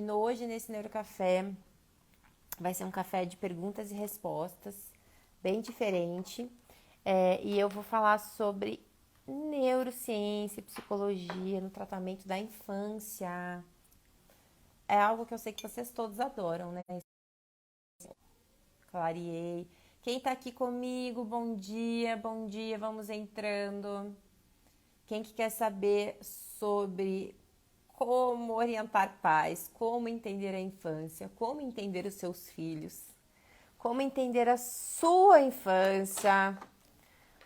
Hoje, nesse Neurocafé, vai ser um café de perguntas e respostas, bem diferente. E eu vou falar sobre neurociência e psicologia no tratamento da infância. É algo que eu sei que vocês todos adoram, né? Clareei. Quem tá aqui comigo, bom dia, vamos entrando. Quem que quer saber sobre como orientar pais, como entender a infância, como entender os seus filhos, como entender a sua infância,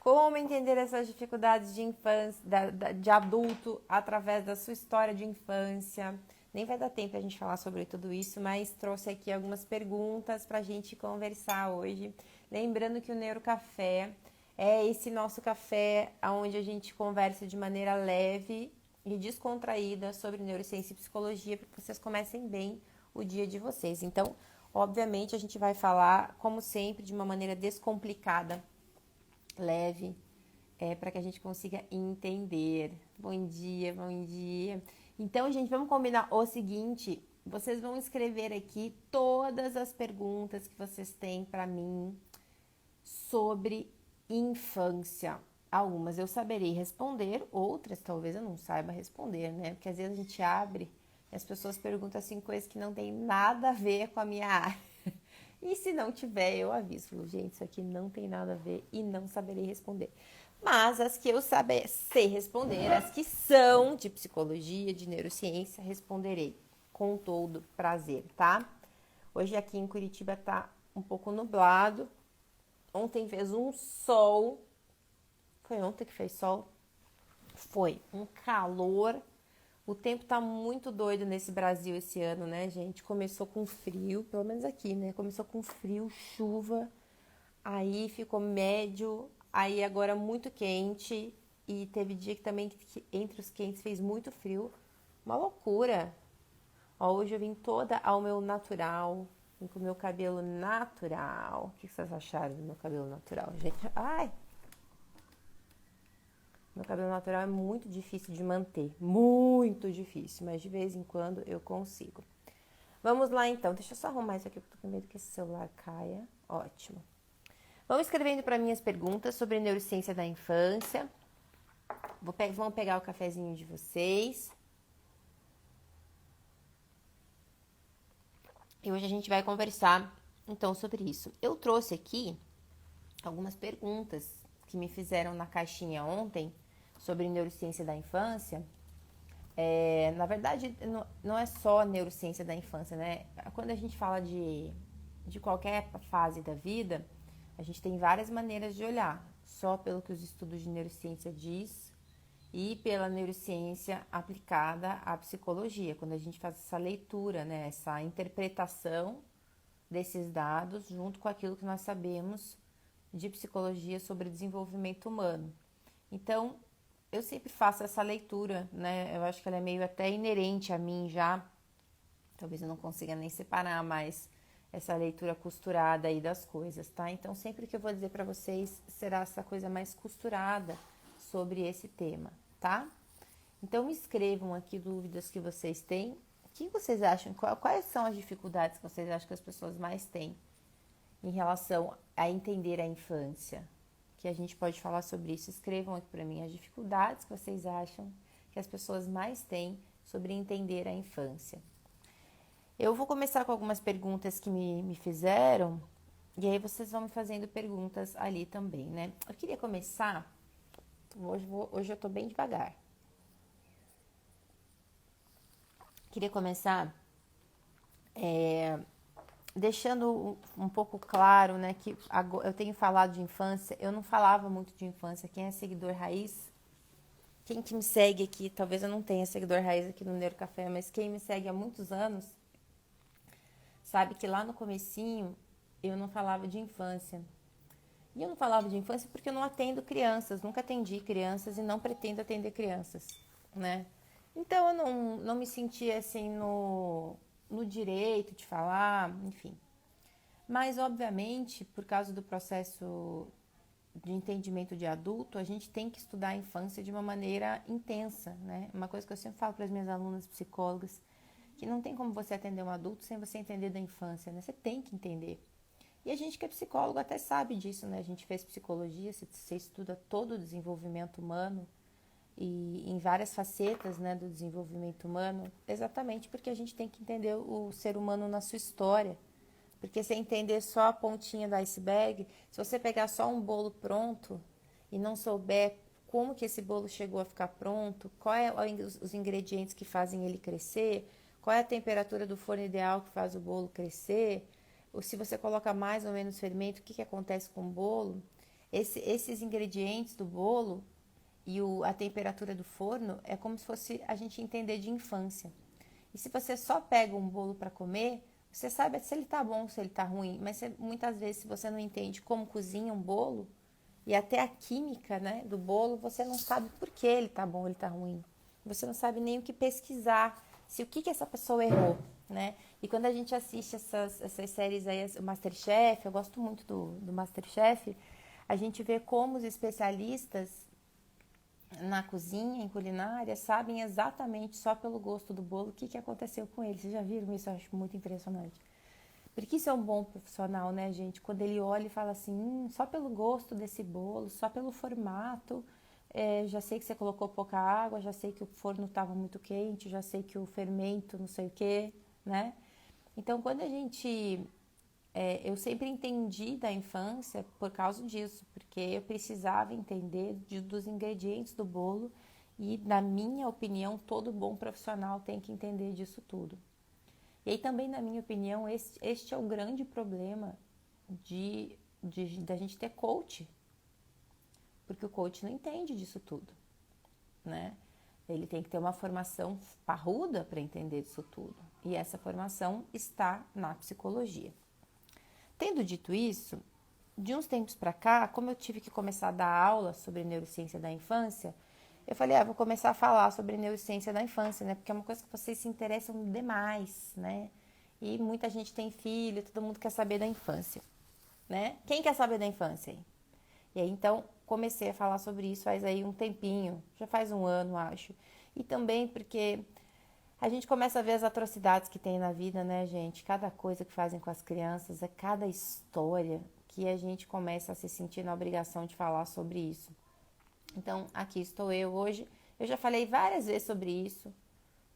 como entender essas dificuldades de infância, de adulto através da sua história de infância. Nem vai dar tempo a gente falar sobre tudo isso, mas trouxe aqui algumas perguntas para a gente conversar hoje. Lembrando que o Neurocafé é esse nosso café onde a gente conversa de maneira leve e descontraída sobre neurociência e psicologia para que vocês comecem bem o dia de vocês. Então, obviamente, a gente vai falar, como sempre, de uma maneira descomplicada, leve, para que a gente consiga entender. Bom dia, bom dia. Então, gente, vamos combinar o seguinte: vocês vão escrever aqui todas as perguntas que vocês têm para mim sobre infância. Algumas eu saberei responder, outras talvez eu não saiba responder, né? Porque às vezes a gente abre e as pessoas perguntam assim coisas que não tem nada a ver com a minha área. E se não tiver, eu aviso, gente, isso aqui não tem nada a ver e não saberei responder. Mas as que eu sei responder, as que são de psicologia, de neurociência, responderei com todo prazer, tá? Hoje aqui em Curitiba tá um pouco nublado. Ontem fez um sol. Foi ontem que fez sol? Foi um calor. O tempo tá muito doido nesse Brasil esse ano, né, gente? Começou com frio, pelo menos aqui, né? Começou com frio, chuva, aí ficou médio, aí agora muito quente. E teve dia que também, entre os quentes, fez muito frio. Uma loucura. Ó, hoje eu vim toda ao meu natural, vim com o meu cabelo natural. O que vocês acharam do meu cabelo natural, gente? Ai! Meu cabelo natural é muito difícil de manter, muito difícil, mas de vez em quando eu consigo. Vamos lá então, deixa eu só arrumar isso aqui, porque eu tô com medo que esse celular caia. Ótimo. Vão escrevendo para mim as perguntas sobre neurociência da infância. Vamos pegar o cafezinho de vocês. E hoje a gente vai conversar então sobre isso. Eu trouxe aqui algumas perguntas que me fizeram na caixinha ontem sobre neurociência da infância. Na verdade, não é só neurociência da infância, né? Quando a gente fala de qualquer fase da vida, a gente tem várias maneiras de olhar, só pelo que os estudos de neurociência diz e pela neurociência aplicada à psicologia, quando a gente faz essa leitura, né? Essa interpretação desses dados junto com aquilo que nós sabemos de psicologia sobre desenvolvimento humano. Então, eu sempre faço essa leitura, né? Eu acho que ela é meio até inerente a mim já. Talvez eu não consiga nem separar mais essa leitura costurada aí das coisas, tá? Então, sempre que eu vou dizer para vocês, será essa coisa mais costurada sobre esse tema, tá? Então, me escrevam aqui dúvidas que vocês têm. O que vocês acham? Quais são as dificuldades que vocês acham que as pessoas mais têm em relação a entender a infância? Que a gente pode falar sobre isso. Escrevam aqui para mim as dificuldades que vocês acham que as pessoas mais têm sobre entender a infância. Eu vou começar com algumas perguntas que me fizeram, e aí vocês vão me fazendo perguntas ali também, né? Eu queria começar, hoje eu tô bem devagar. Queria começar deixando um pouco claro, né, que eu tenho falado de infância, eu não falava muito de infância. Quem é seguidor raiz, quem que me segue aqui, talvez eu não tenha seguidor raiz aqui no Neurocafé, mas quem me segue há muitos anos, sabe que lá no comecinho eu não falava de infância. E eu não falava de infância porque eu não atendo crianças, nunca atendi crianças e não pretendo atender crianças, né? Então eu não me sentia assim no direito de falar, enfim. Mas, obviamente, por causa do processo de entendimento de adulto, a gente tem que estudar a infância de uma maneira intensa, né? Uma coisa que eu sempre falo para as minhas alunas psicólogas, que não tem como você atender um adulto sem você entender da infância, né? Você tem que entender. E a gente que é psicólogo até sabe disso, né? A gente fez psicologia, você estuda todo o desenvolvimento humano e em várias facetas, né, do desenvolvimento humano, exatamente porque a gente tem que entender o ser humano na sua história. Porque se entender só a pontinha do iceberg, se você pegar só um bolo pronto e não souber como que esse bolo chegou a ficar pronto, qual é os ingredientes que fazem ele crescer, qual é a temperatura do forno ideal que faz o bolo crescer, ou se você coloca mais ou menos fermento, o que acontece com o bolo, esses ingredientes do bolo e a temperatura do forno é como se fosse a gente entender de infância. E se você só pega um bolo para comer, você sabe se ele tá bom, se ele tá ruim, mas muitas vezes se você não entende como cozinha um bolo e até a química, né, do bolo, você não sabe por que ele tá bom, ele tá ruim. Você não sabe nem o que pesquisar, se o que essa pessoa errou, né? E quando a gente assiste essas séries aí, o MasterChef, eu gosto muito do MasterChef, a gente vê como os especialistas na cozinha, em culinária, sabem exatamente só pelo gosto do bolo o que aconteceu com ele. Vocês já viram isso? Eu acho muito impressionante. Porque isso é um bom profissional, né, gente? Quando ele olha e fala assim, só pelo gosto desse bolo, só pelo formato, já sei que você colocou pouca água, já sei que o forno estava muito quente, já sei que o fermento não sei o quê, né? Então, quando a gente... eu sempre entendi da infância por causa disso, porque eu precisava entender dos ingredientes do bolo e, na minha opinião, todo bom profissional tem que entender disso tudo. E aí também, na minha opinião, este é o grande problema da gente ter coach, porque o coach não entende disso tudo, né? Ele tem que ter uma formação parruda para entender disso tudo, e essa formação está na psicologia. Tendo dito isso, de uns tempos para cá, como eu tive que começar a dar aula sobre neurociência da infância, eu falei, vou começar a falar sobre neurociência da infância, né? Porque é uma coisa que vocês se interessam demais, né? E muita gente tem filho, todo mundo quer saber da infância, né? Quem quer saber da infância aí? E aí, então, comecei a falar sobre isso faz aí um tempinho, já faz um ano, acho. E também porque a gente começa a ver as atrocidades que tem na vida, né, gente? Cada coisa que fazem com as crianças, cada história que a gente começa a se sentir na obrigação de falar sobre isso. Então, aqui estou eu hoje. Eu já falei várias vezes sobre isso.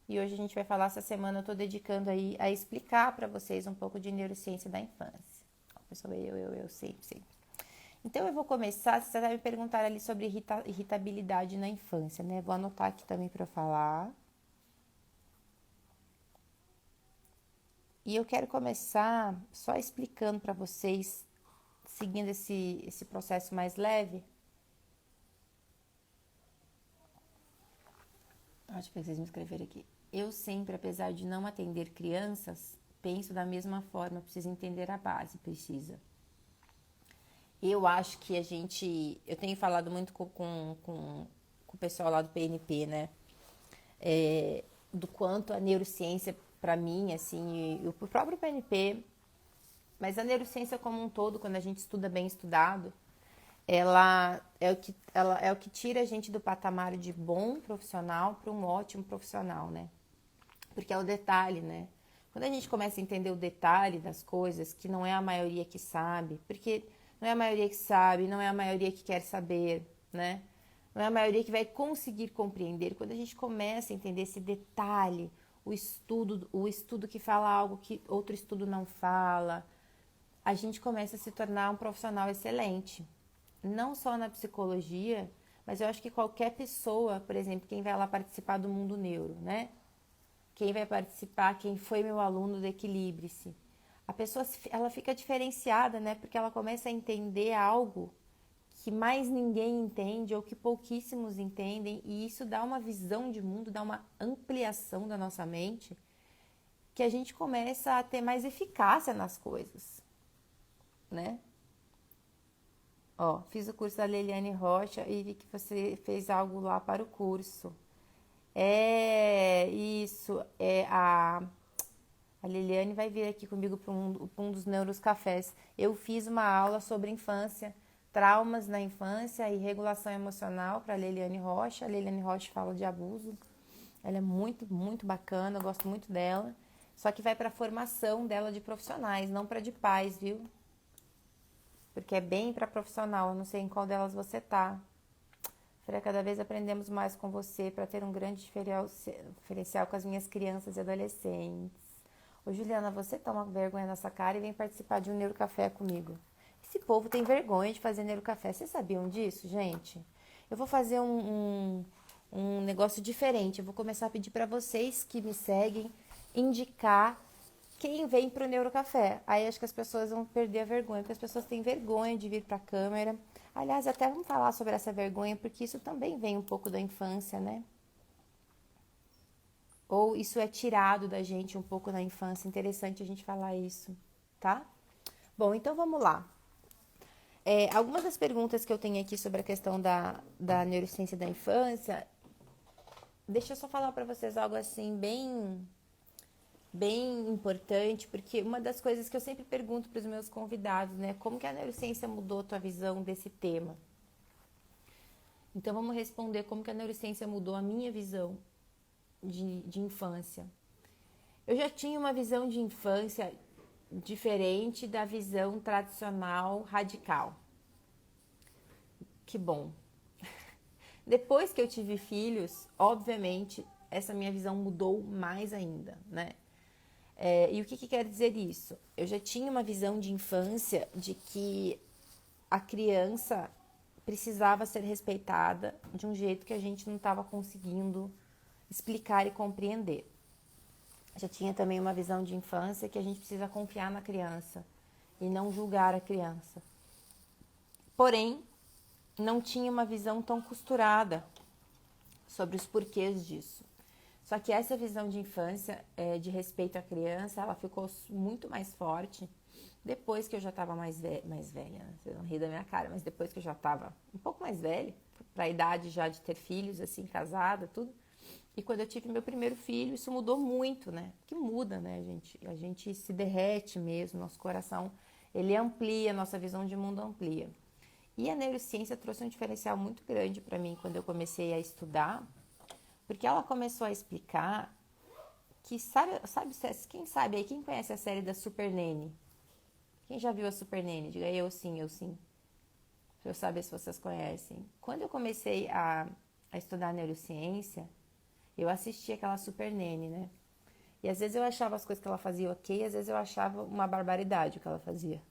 E hoje a gente vai falar, essa semana eu estou dedicando aí a explicar para vocês um pouco de neurociência da infância. Pessoal, eu, sempre. Então, eu vou começar, você vai me perguntar ali sobre irritabilidade na infância, né? Vou anotar aqui também para eu falar. E eu quero começar só explicando para vocês, seguindo esse processo mais leve. Acho que vocês me escreveram aqui. Eu sempre, apesar de não atender crianças, penso da mesma forma, preciso entender a base, precisa. Eu acho que eu tenho falado muito com o pessoal lá do PNP, né? Do quanto a neurociência, para mim, assim, e o próprio PNP, mas a neurociência como um todo, quando a gente estuda bem estudado, ela é o que tira a gente do patamar de bom profissional para um ótimo profissional, né? Porque é o detalhe, né? Quando a gente começa a entender o detalhe das coisas, que não é a maioria que sabe, porque não é a maioria que sabe, não é a maioria que quer saber, né? Não é a maioria que vai conseguir compreender. Quando a gente começa a entender esse detalhe, o estudo que fala algo que outro estudo não fala, a gente começa a se tornar um profissional excelente. Não só na psicologia, mas eu acho que qualquer pessoa, por exemplo, quem vai lá participar do Mundo Neuro, né? Quem vai participar, quem foi meu aluno do Equilibre-se. A pessoa, ela fica diferenciada, né? Porque ela começa a entender algo que mais ninguém entende ou que pouquíssimos entendem, e isso dá uma visão de mundo, dá uma ampliação da nossa mente, que a gente começa a ter mais eficácia nas coisas, né? Ó, fiz o curso da Leliane Rocha e vi que você fez algo lá para o curso. A Liliane vai vir aqui comigo para um dos Neurocafés. Eu fiz uma aula sobre infância, traumas na infância e regulação emocional para a Liliane Rocha. A Liliane Rocha fala de abuso. Ela é muito, muito bacana, eu gosto muito dela. Só que vai para a formação dela de profissionais, não para de pais, viu? Porque é bem para profissional, eu não sei em qual delas você tá. Freia, cada vez aprendemos mais com você para ter um grande diferencial com as minhas crianças e adolescentes. Ô Juliana, você toma vergonha nessa cara e vem participar de um Neurocafé comigo. Esse povo tem vergonha de fazer Neurocafé. Vocês sabiam disso, gente? Eu vou fazer um negócio diferente. Eu vou começar a pedir para vocês que me seguem indicar quem vem pro Neurocafé. Aí acho que as pessoas vão perder a vergonha, porque as pessoas têm vergonha de vir pra câmera. Aliás, até vamos falar sobre essa vergonha, porque isso também vem um pouco da infância, né? Ou isso é tirado da gente um pouco na infância. Interessante a gente falar isso, tá? Bom, então vamos lá. Algumas das perguntas que eu tenho aqui sobre a questão da neurociência da infância, deixa eu só falar para vocês algo assim bem importante, porque uma das coisas que eu sempre pergunto para os meus convidados, né? Como que a neurociência mudou a tua visão desse tema? Então vamos responder como que a neurociência mudou a minha visão de infância. Eu já tinha uma visão de infância diferente da visão tradicional radical. Que bom. Depois que eu tive filhos, obviamente, essa minha visão mudou mais ainda, né? E o que quer dizer isso? Eu já tinha uma visão de infância de que a criança precisava ser respeitada de um jeito que a gente não estava conseguindo explicar e compreender. Já tinha também uma visão de infância que a gente precisa confiar na criança e não julgar a criança. Porém, não tinha uma visão tão costurada sobre os porquês disso. Só que essa visão de infância, de respeito à criança, ela ficou muito mais forte depois que eu já estava mais velha, né? Vocês vão rir da minha cara, mas depois que eu já estava um pouco mais velha, para a idade já de ter filhos, assim, casada, tudo. E quando eu tive meu primeiro filho, isso mudou muito, né? Que muda, né, gente? A gente se derrete mesmo, nosso coração, ele amplia, nossa visão de mundo amplia. E a neurociência trouxe um diferencial muito grande para mim quando eu comecei a estudar, porque ela começou a explicar que, quem sabe aí, quem conhece a série da Super Nene? Quem já viu a Super Nene? Diga eu sim, eu sim. Pra eu saber se vocês conhecem. Quando eu comecei a estudar neurociência, eu assisti aquela Super Nene, né? E às vezes eu achava as coisas que ela fazia ok, às vezes eu achava uma barbaridade o que ela fazia.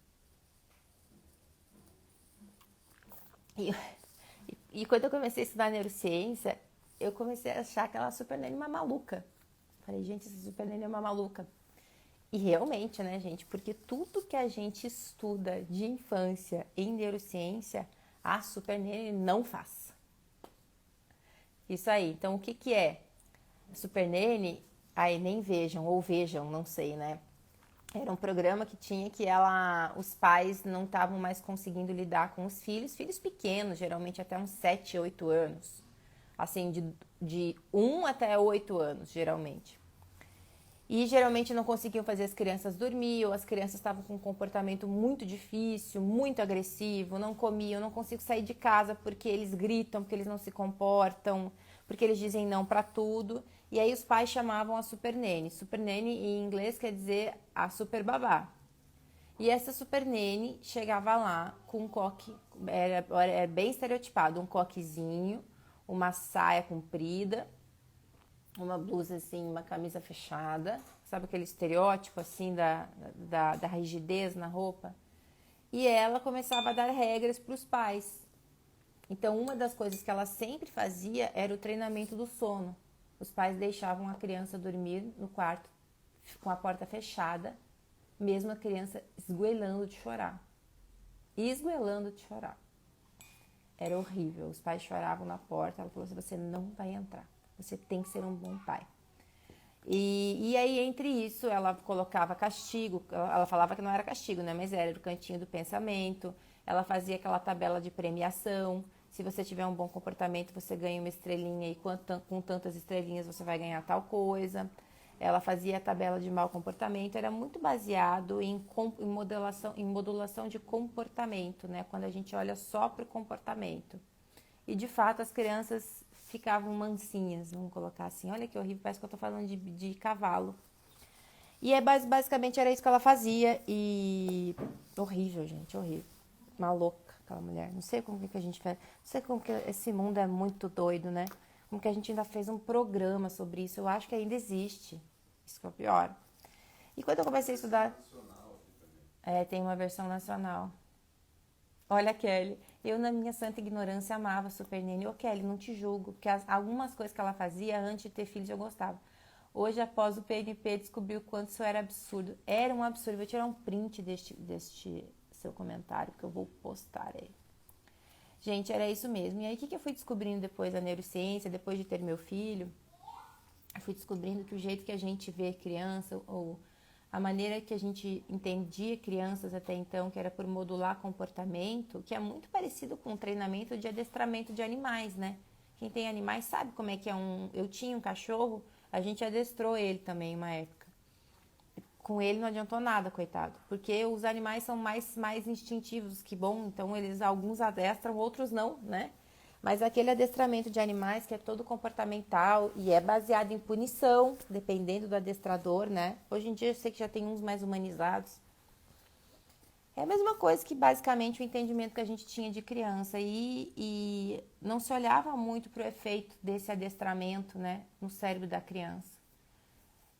E quando eu comecei a estudar neurociência, eu comecei a achar aquela Super Nene uma maluca. Falei, gente, essa Super Nene é uma maluca. E realmente, né, gente? Porque tudo que a gente estuda de infância em neurociência, a Super Nene não faz. Isso aí. Então, o que que é? A Super Nene, aí nem vejam, ou vejam, não sei, né? Era um programa que tinha que os pais não estavam mais conseguindo lidar com os filhos pequenos, geralmente até uns 7, 8 anos. Assim, de 1 até 8 anos, geralmente. E geralmente não conseguiam fazer as crianças dormir, ou as crianças estavam com um comportamento muito difícil, muito agressivo, não comiam, não consigo sair de casa porque eles gritam, porque eles não se comportam, porque eles dizem não para tudo. E aí os pais chamavam a Super Nene. Super Nene em inglês quer dizer a super babá. E essa Super Nene chegava lá com um coque, era bem estereotipado, um coquezinho, uma saia comprida, uma blusa assim, uma camisa fechada, sabe aquele estereótipo assim da rigidez na roupa? E ela começava a dar regras para os pais. Então, uma das coisas que ela sempre fazia era o treinamento do sono. Os pais deixavam a criança dormir no quarto com a porta fechada, mesmo a criança esgoelando de chorar. Esgoelando de chorar. Era horrível. Os pais choravam na porta. Ela falou assim, você não vai entrar. Você tem que ser um bom pai. E aí, entre isso, ela colocava castigo. Ela falava que não era castigo, né? Mas era o cantinho do pensamento. Ela fazia aquela tabela de premiação. Se você tiver um bom comportamento, você ganha uma estrelinha. E com tantas estrelinhas, você vai ganhar tal coisa. Ela fazia a tabela de mau comportamento. Era muito baseado em modulação de comportamento, né? Quando a gente olha só para o comportamento. E, de fato, as crianças ficavam mansinhas, vamos colocar assim. Olha que horrível, parece que eu tô falando de cavalo. E basicamente era isso que ela fazia e... Horrível, gente, horrível. Uma louca aquela mulher. Não sei como que a gente faz... Não sei como que esse mundo é muito doido, né? Como que a gente ainda fez um programa sobre isso. Eu acho que ainda existe. Isso que é o pior. E quando eu comecei a estudar... tem uma versão nacional. Olha, Kelly, eu na minha santa ignorância amava Super Nene. Ô, Kelly, não te julgo, porque algumas coisas que ela fazia antes de ter filhos eu gostava. Hoje, após o PNP, descobri o quanto isso era absurdo. Era um absurdo. Vou tirar um print deste seu comentário, que eu vou postar aí. Gente, era isso mesmo. E aí, o que eu fui descobrindo depois da neurociência, depois de ter meu filho? Eu fui descobrindo que o jeito que a gente vê criança, ou a maneira que a gente entendia crianças até então, que era por modular comportamento, que é muito parecido com o treinamento de adestramento de animais, né? Quem tem animais sabe como é que é Eu tinha um cachorro, a gente adestrou ele também uma época. Com ele não adiantou nada, coitado, porque os animais são mais instintivos, que bom, então alguns adestram, outros não, né? Mas aquele adestramento de animais que é todo comportamental e é baseado em punição, dependendo do adestrador, né? Hoje em dia eu sei que já tem uns mais humanizados. É a mesma coisa que basicamente o entendimento que a gente tinha de criança e não se olhava muito para o efeito desse adestramento, né, no cérebro da criança.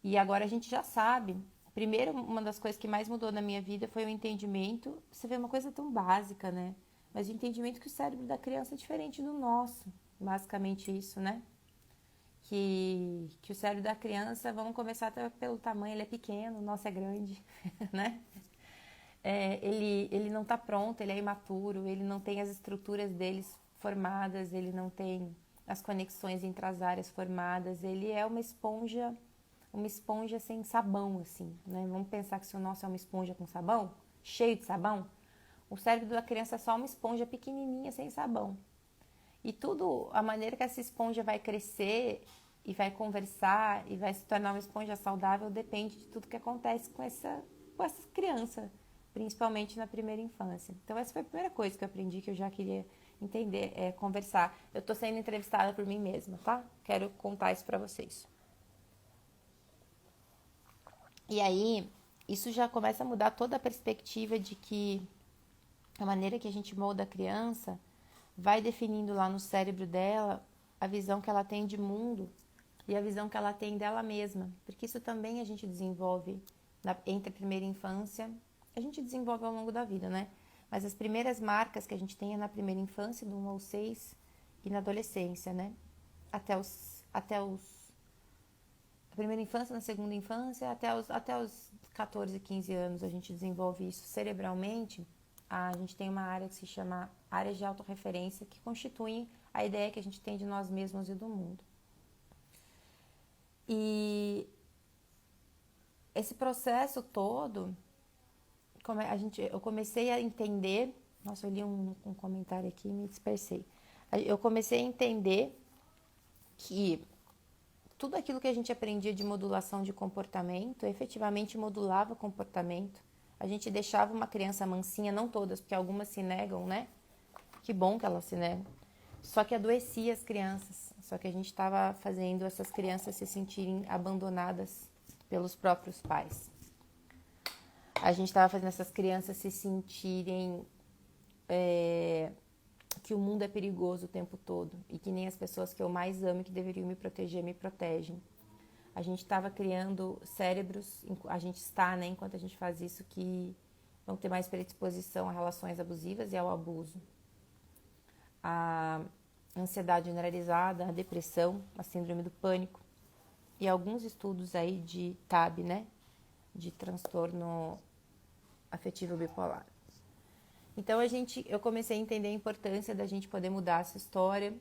E agora a gente já sabe. Primeiro, uma das coisas que mais mudou na minha vida foi o entendimento, você vê uma coisa tão básica, né? Mas o entendimento que o cérebro da criança é diferente do nosso. Basicamente isso, né? Que o cérebro da criança, vamos começar até pelo tamanho, ele é pequeno, o nosso é grande, né? Ele não está pronto, ele é imaturo, ele não tem as estruturas deles formadas, ele não tem as conexões entre as áreas formadas, ele é uma esponja sem sabão, assim, né? Vamos pensar que se o nosso é uma esponja com sabão, cheio de sabão, o cérebro da criança é só uma esponja pequenininha sem sabão. E tudo, a maneira que essa esponja vai crescer e vai conversar e vai se tornar uma esponja saudável depende de tudo que acontece com essa criança, principalmente na primeira infância. Então essa foi a primeira coisa que eu aprendi que eu já queria entender, conversar. Eu tô sendo entrevistada por mim mesma, tá? Quero contar isso pra vocês. E aí, isso já começa a mudar toda a perspectiva de que a maneira que a gente molda a criança vai definindo lá no cérebro dela a visão que ela tem de mundo e a visão que ela tem dela mesma. Porque isso também a gente desenvolve entre a primeira infância, a gente desenvolve ao longo da vida, né? Mas as primeiras marcas que a gente tem é na primeira infância, do 1 ao 6, e na adolescência, né? Até a primeira infância, na segunda infância, até os 14, 15 anos a gente desenvolve isso cerebralmente. A gente tem uma área que se chama áreas de autorreferência, que constituem a ideia que a gente tem de nós mesmos e do mundo. E esse processo todo, eu comecei a entender... Nossa, eu li um comentário aqui e me dispersei. Eu comecei a entender que tudo aquilo que a gente aprendia de modulação de comportamento, efetivamente modulava comportamento. A gente deixava uma criança mansinha, não todas, porque algumas se negam, né? Que bom que elas se negam. Só que adoecia as crianças. Só que a gente estava fazendo essas crianças se sentirem abandonadas pelos próprios pais. A gente estava fazendo essas crianças se sentirem que o mundo é perigoso o tempo todo e que nem as pessoas que eu mais amo e que deveriam me proteger me protegem. A gente estava criando cérebros, a gente está, né, enquanto a gente faz isso, que vão ter mais predisposição a relações abusivas e ao abuso. A ansiedade generalizada, a depressão, a síndrome do pânico e alguns estudos aí de TAB, né, de transtorno afetivo bipolar. Então eu comecei a entender a importância da gente poder mudar essa história.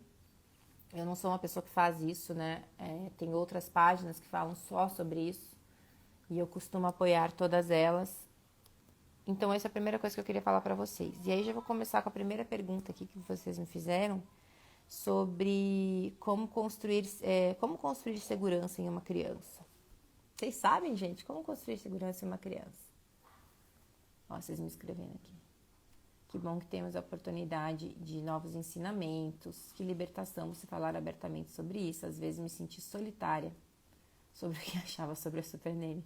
Eu não sou uma pessoa que faz isso, né? Tem outras páginas que falam só sobre isso e eu costumo apoiar todas elas. Então essa é a primeira coisa que eu queria falar para vocês. E aí já vou começar com a primeira pergunta aqui que vocês me fizeram sobre como construir segurança em uma criança. Vocês sabem, gente, como construir segurança em uma criança? Ó, vocês me escrevendo aqui. Que bom que temos a oportunidade de novos ensinamentos. Que libertação você falar abertamente sobre isso. Às vezes me senti solitária sobre o que achava sobre a Super Nene.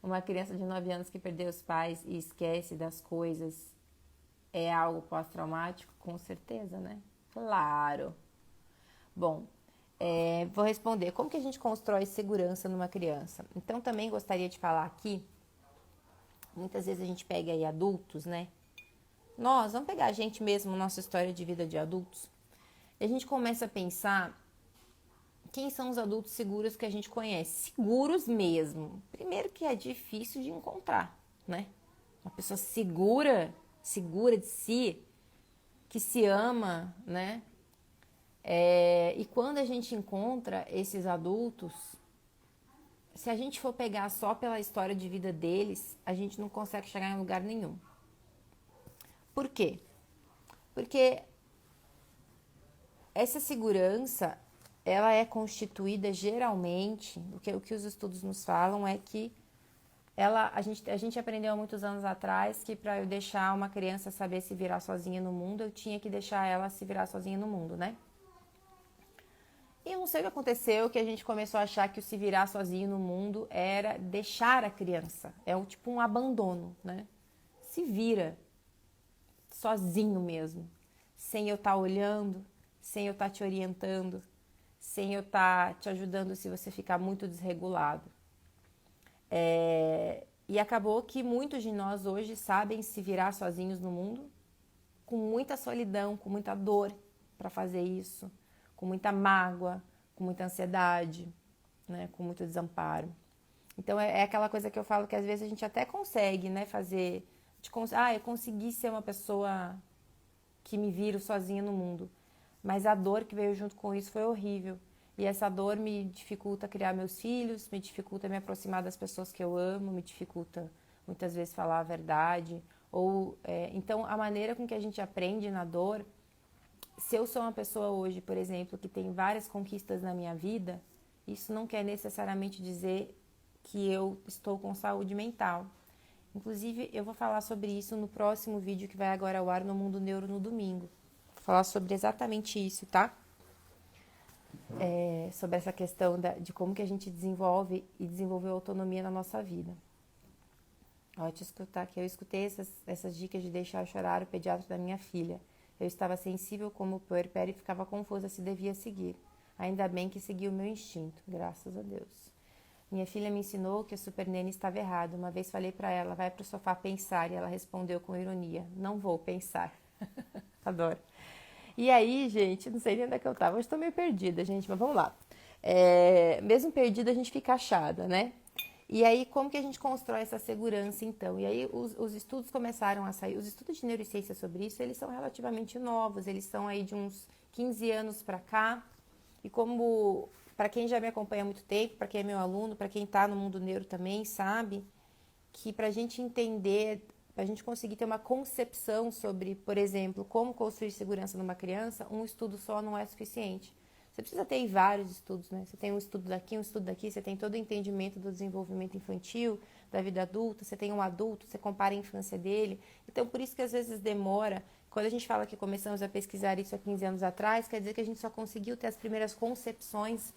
Uma criança de 9 anos que perdeu os pais e esquece das coisas é algo pós-traumático? Com certeza, né? Claro. Bom, vou responder. Como que a gente constrói segurança numa criança? Então, também gostaria de falar aqui, muitas vezes a gente pega aí adultos, né? Vamos pegar a gente mesmo, nossa história de vida de adultos. E a gente começa a pensar quem são os adultos seguros que a gente conhece. Seguros mesmo. Primeiro que é difícil de encontrar, né? Uma pessoa segura de si, que se ama, né? E quando a gente encontra esses adultos, se a gente for pegar só pela história de vida deles, a gente não consegue chegar em lugar nenhum. Por quê? Porque essa segurança, ela é constituída geralmente, o que os estudos nos falam é que a gente aprendeu há muitos anos atrás que para eu deixar uma criança saber se virar sozinha no mundo, eu tinha que deixar ela se virar sozinha no mundo, né? E eu não sei o que aconteceu, que a gente começou a achar que o se virar sozinho no mundo era deixar a criança. É tipo um abandono, né? Se vira sozinho mesmo, sem eu estar olhando, sem eu estar te orientando, sem eu estar te ajudando se você ficar muito desregulado. E acabou que muitos de nós hoje sabem se virar sozinhos no mundo, com muita solidão, com muita dor para fazer isso, com muita mágoa, com muita ansiedade, né, com muito desamparo. Então é aquela coisa que eu falo que às vezes a gente até consegue, né, fazer, eu consegui ser uma pessoa que me viro sozinha no mundo, mas a dor que veio junto com isso foi horrível. E essa dor me dificulta criar meus filhos, me dificulta me aproximar das pessoas que eu amo, me dificulta muitas vezes falar a verdade. Então, a maneira com que a gente aprende na dor, se eu sou uma pessoa hoje, por exemplo, que tem várias conquistas na minha vida, isso não quer necessariamente dizer que eu estou com saúde mental. Inclusive, eu vou falar sobre isso no próximo vídeo que vai agora ao ar no Mundo Neuro no domingo. Vou falar sobre exatamente isso, tá? Sobre essa questão de como que a gente desenvolve e desenvolveu autonomia na nossa vida. Te escutar aqui. Eu escutei essas dicas de deixar eu chorar o pediatra da minha filha. Eu estava sensível como o puerpério e ficava confusa se devia seguir. Ainda bem que segui o meu instinto, graças a Deus. Minha filha me ensinou que a Super Nene estava errada. Uma vez falei para ela, vai pro sofá pensar, e ela respondeu com ironia, não vou pensar. Adoro. E aí, gente, não sei nem onde é que eu tava, hoje tô meio perdida, gente, mas vamos lá. Mesmo perdida, a gente fica achada, né? E aí, como que a gente constrói essa segurança, então? E aí, os estudos começaram a sair. Os estudos de neurociência sobre isso, eles são relativamente novos. Eles são aí de uns 15 anos para cá. E como, para quem já me acompanha há muito tempo, para quem é meu aluno, para quem está no mundo neuro também, sabe que para a gente entender, para a gente conseguir ter uma concepção sobre, por exemplo, como construir segurança numa criança, um estudo só não é suficiente. Você precisa ter vários estudos, né? Você tem um estudo daqui, um estudo daqui, você tem todo o entendimento do desenvolvimento infantil, da vida adulta, você tem um adulto, você compara a infância dele. Então, por isso que às vezes demora. Quando a gente fala que começamos a pesquisar isso há 15 anos atrás, quer dizer que a gente só conseguiu ter as primeiras concepções,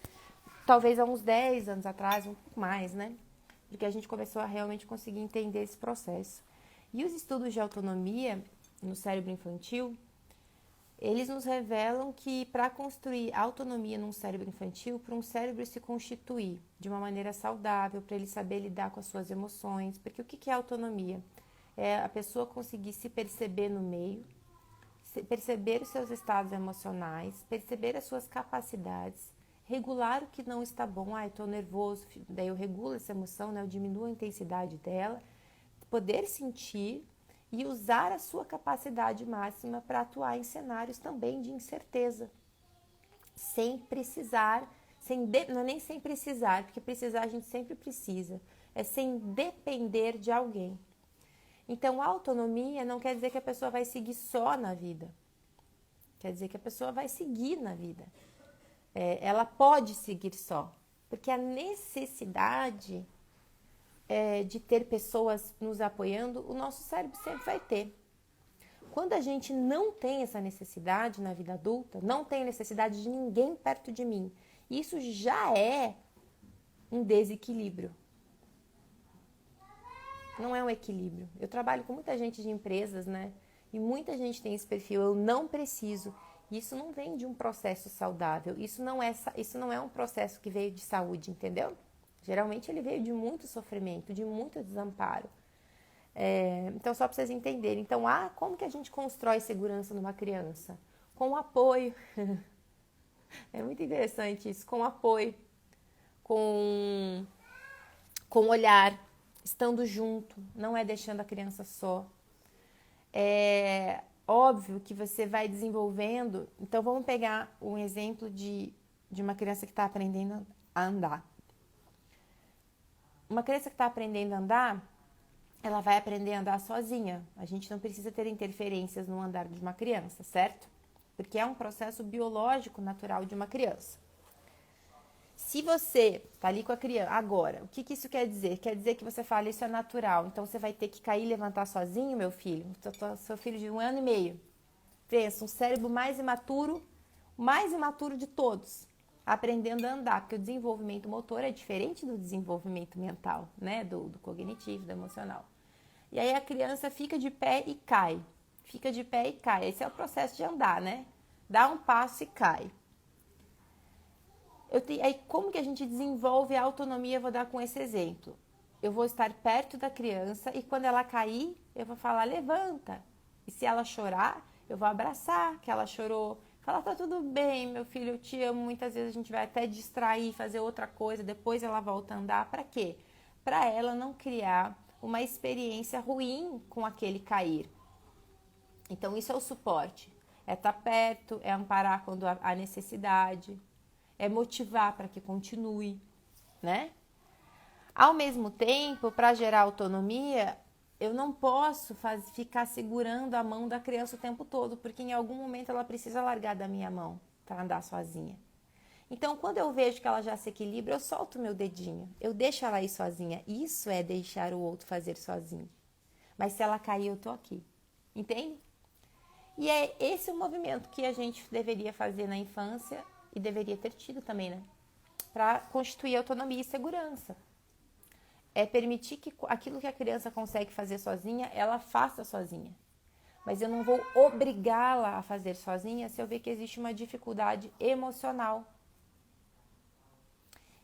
talvez há uns 10 anos atrás, um pouco mais, né? Porque a gente começou a realmente conseguir entender esse processo. E os estudos de autonomia no cérebro infantil, eles nos revelam que para construir autonomia num cérebro infantil, para um cérebro se constituir de uma maneira saudável, para ele saber lidar com as suas emoções, porque o que é autonomia? É a pessoa conseguir se perceber no meio, perceber os seus estados emocionais, perceber as suas capacidades, regular o que não está bom. Estou nervoso, daí eu regulo essa emoção, né? Eu diminuo a intensidade dela, poder sentir e usar a sua capacidade máxima para atuar em cenários também de incerteza, sem precisar, não é nem sem precisar, porque precisar a gente sempre precisa, é sem depender de alguém. Então, a autonomia não quer dizer que a pessoa vai seguir só na vida, quer dizer que a pessoa vai seguir na vida. Ela pode seguir só, porque a necessidade de ter pessoas nos apoiando, o nosso cérebro sempre vai ter. quando a gente não tem essa necessidade na vida adulta, não tem necessidade de ninguém perto de mim, isso já é um desequilíbrio. Não é um equilíbrio. Eu trabalho com muita gente de empresas, né? E muita gente tem esse perfil, eu não preciso. Isso não vem de um processo saudável. Isso não é um processo que veio de saúde, entendeu? Geralmente ele veio de muito sofrimento, de muito desamparo. Então, só para vocês entenderem. Então, como que a gente constrói segurança numa criança? Com apoio. É muito interessante isso. Com apoio. Com olhar. Estando junto. Não é deixando a criança só. É óbvio que você vai desenvolvendo. Então, vamos pegar um exemplo de uma criança que está aprendendo a andar. Uma criança que está aprendendo a andar, ela vai aprender a andar sozinha. A gente não precisa ter interferências no andar de uma criança, certo? Porque é um processo biológico natural de uma criança. Se você está ali com a criança, agora, o que isso quer dizer? Quer dizer que você fala, isso é natural, então você vai ter que cair e levantar sozinho, meu filho? Seu filho de 1 ano e meio. Pensa, um cérebro mais imaturo de todos, aprendendo a andar, porque o desenvolvimento motor é diferente do desenvolvimento mental, né? Do cognitivo, do emocional. E aí a criança fica de pé e cai. Fica de pé e cai. Esse é o processo de andar, né? Dá um passo e cai. Aí como que a gente desenvolve a autonomia? Eu vou dar com esse exemplo. Eu vou estar perto da criança e quando ela cair, eu vou falar, levanta. E se ela chorar, eu vou abraçar que ela chorou. Falar, tá tudo bem, meu filho, eu te amo. Muitas vezes a gente vai até distrair, fazer outra coisa, depois ela volta a andar. Para quê? Para ela não criar uma experiência ruim com aquele cair. Então, isso é o suporte. É estar perto, é amparar quando há necessidade, é motivar para que continue, né? Ao mesmo tempo, para gerar autonomia, eu não posso ficar segurando a mão da criança o tempo todo, porque em algum momento ela precisa largar da minha mão para andar sozinha. Então, quando eu vejo que ela já se equilibra, eu solto meu dedinho, eu deixo ela ir sozinha. Isso é deixar o outro fazer sozinho. Mas se ela cair, eu tô aqui. Entende? E é esse o movimento que a gente deveria fazer na infância e deveria ter tido também, né? Para constituir autonomia e segurança. É permitir que aquilo que a criança consegue fazer sozinha, ela faça sozinha. Mas eu não vou obrigá-la a fazer sozinha se eu ver que existe uma dificuldade emocional.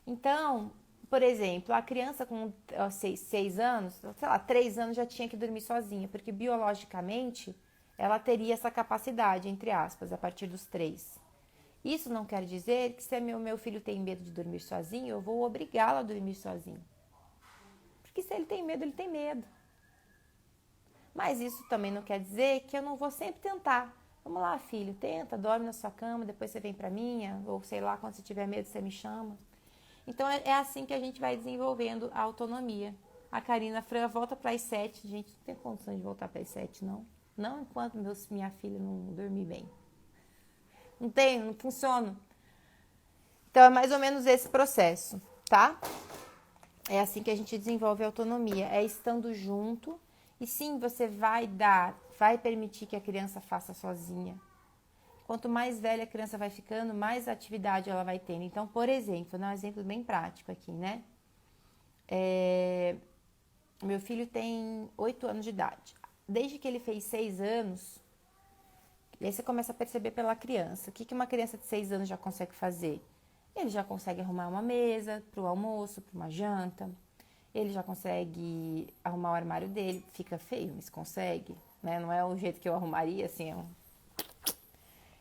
Então, por exemplo, a criança com 6 anos, sei lá, 3 anos já tinha que dormir sozinha, porque biologicamente ela teria essa capacidade, entre aspas, a partir dos 3. Isso não quer dizer que se meu filho tem medo de dormir sozinho, eu vou obrigá-lo a dormir sozinho. Porque se ele tem medo, ele tem medo. Mas isso também não quer dizer que eu não vou sempre tentar. Vamos lá, filho, tenta, dorme na sua cama, depois você vem pra minha, ou sei lá, quando você tiver medo, você me chama. Então, é assim que a gente vai desenvolvendo a autonomia. A Karina Fran volta para as 7. Gente, não tem condição de voltar para as 7, não. Não enquanto minha filha não dormir bem. Não funciona. Então, é mais ou menos esse processo, tá? É assim que a gente desenvolve a autonomia. É estando junto. E sim, você vai permitir que a criança faça sozinha. Quanto mais velha a criança vai ficando, mais atividade ela vai tendo. Então, por exemplo, vou dar um exemplo bem prático aqui, né? Meu filho tem 8 anos de idade. Desde que ele fez 6 anos, e aí você começa a perceber pela criança. O que uma criança de 6 anos já consegue fazer? Ele já consegue arrumar uma mesa para o almoço, para uma janta. Ele já consegue arrumar o armário dele. Fica feio, mas consegue, né? Não é o jeito que eu arrumaria, assim,